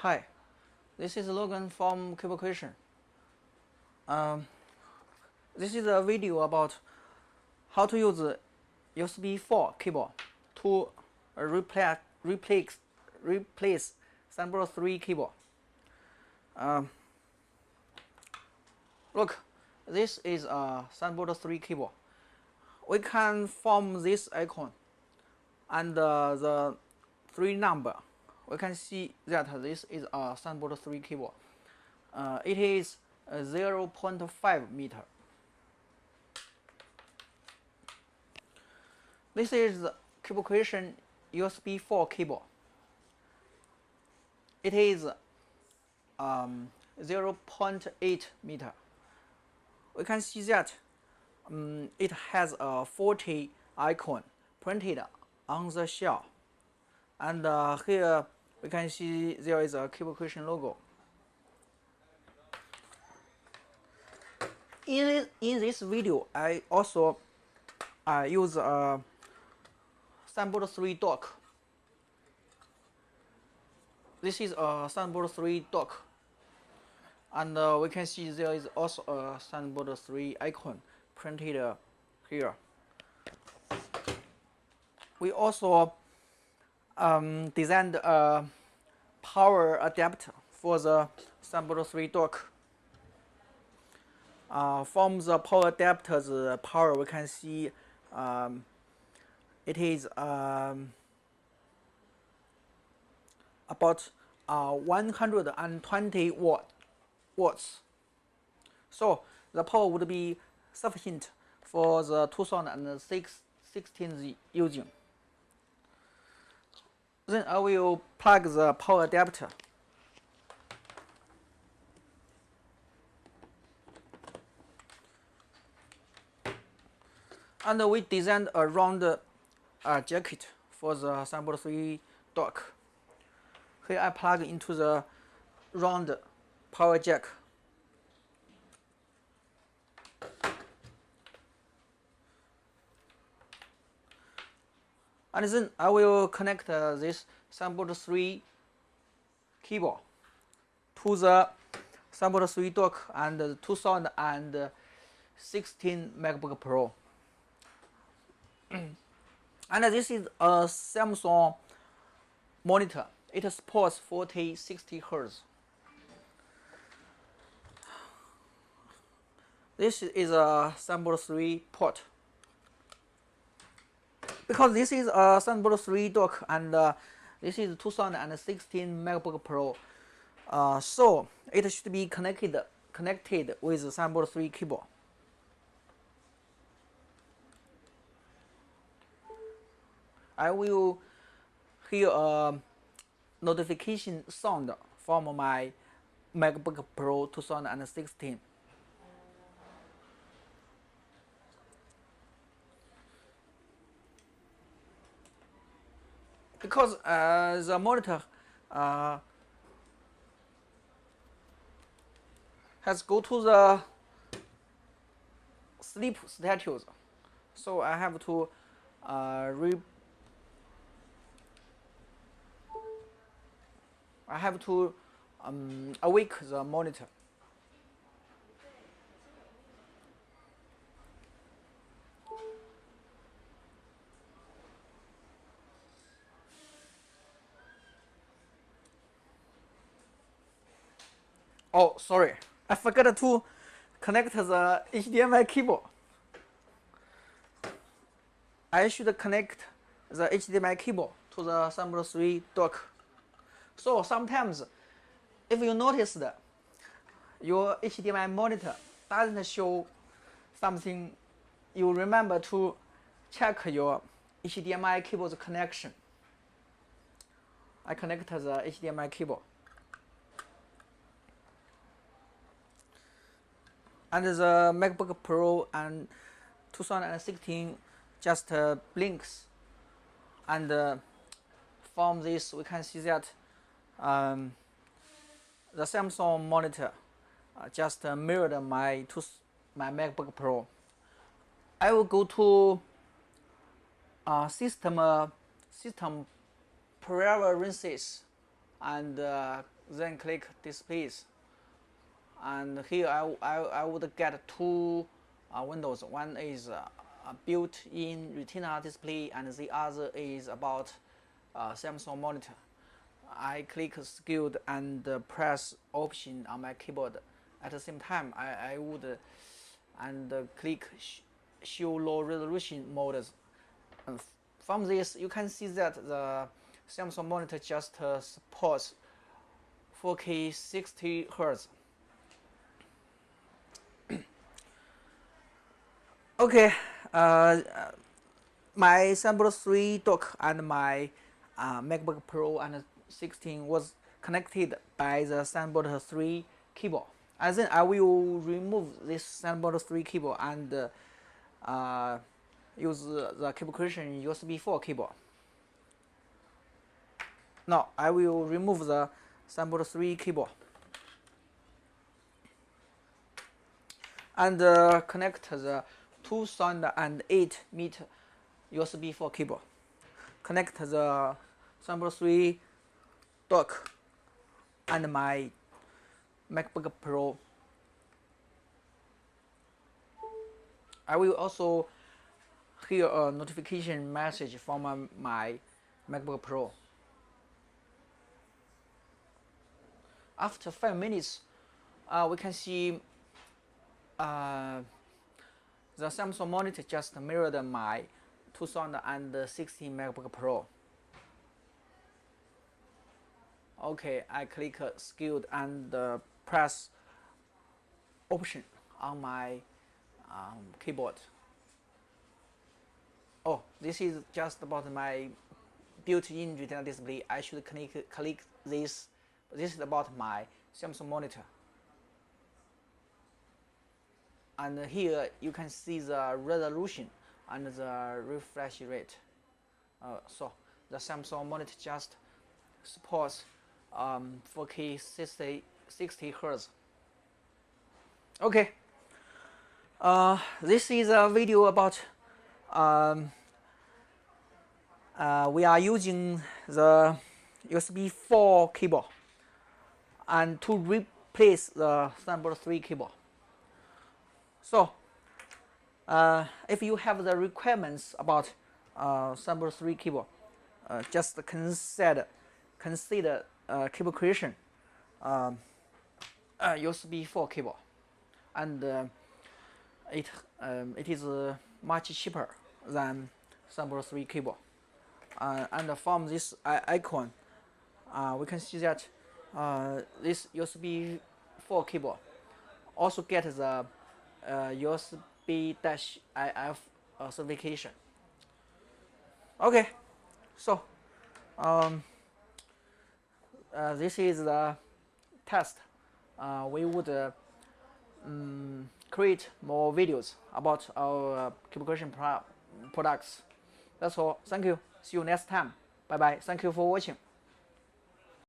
Hi, this is Logan from CableCreation. This is a video about how to use USB 4 cable to replace Thunderbolt 3 cable. Look, this is a Thunderbolt 3 cable. We can form this icon and the 3 number. We can see that this is a Thunderbolt 3 cable. It is 0.5 meter. This is the CableCreation USB 4 cable. It is 0.8 meter. We can see that it has a 40 icon printed on the shell, and here we can see there is a CableCreation logo. In this video, I also use a Thunderbolt 3 dock. This is a Thunderbolt 3 dock, and we can see there is also a Thunderbolt 3 icon printed here. We also designed a power adapter for the Thunderbolt 3 dock. From the power adapter's power, we can see it is about 120 watts. So the power would be sufficient for the 2016 using. Then I will plug the power adapter. And we designed a round jacket for the Thunderbolt 3 dock. Here I plug into the round power jack. And then I will connect this Thunderbolt 3 cable to the Thunderbolt 3 dock and the 2016 MacBook Pro. And this is a Samsung monitor. It supports 40-60 Hz. This is a Thunderbolt 3 port. Because this is a Thunderbolt 3 dock and this is 2016 MacBook Pro, so it should be connected with the Thunderbolt 3 cable. I will hear a notification sound from my MacBook Pro 2016. Because the monitor has go to the sleep status, so I have to awake the monitor. Oh, sorry, I forgot to connect the HDMI cable. I should connect the HDMI cable to the Thunderbolt 3 dock. So sometimes, if you notice that your HDMI monitor doesn't show something, you remember to check your HDMI cable's connection. I connect the HDMI cable. And the MacBook Pro and 2016 just blinks. And from this we can see that the Samsung monitor just mirrored my MacBook Pro. I will go to system preferences and then click displays, and here I would get two windows. One is a built-in Retina display, and the other is about Samsung monitor. I click skewed and press option on my keyboard. At the same time, I would click show low resolution modes. And from this, you can see that the Samsung monitor just supports 4K 60 Hz. Okay, my Thunderbolt 3 dock and my MacBook Pro and 16 was connected by the Thunderbolt 3 cable. And then I will remove this Thunderbolt 3 cable and use the CableCreation USB4 cable. Now I will remove the Thunderbolt 3 cable and connect the 2008 meter USB4 cable. Connect the Thunderbolt 3 dock and my MacBook Pro. I will also hear a notification message from my MacBook Pro. After 5 minutes, we can see the Samsung monitor just mirrored my 2016 MacBook Pro. Okay, I click skewed and press option on my keyboard. Oh, this is just about my built-in Retina display. I should click this. This is about my Samsung monitor. And here you can see the resolution and the refresh rate. So the Samsung monitor just supports 4K 60 Hz. Okay. This is a video about we are using the USB 4 cable and to replace the Thunderbolt 3 cable. So if you have the requirements about Thunderbolt 3 cable, just consider CableCreation USB 4 cable, and it is much cheaper than Thunderbolt 3 cable. And from this icon, we can see that this USB 4 cable also gets the USB-IF certification. Okay, so this is the test. We would create more videos about our CableCreation products. That's all. Thank you. See you next time. Bye bye. Thank you for watching.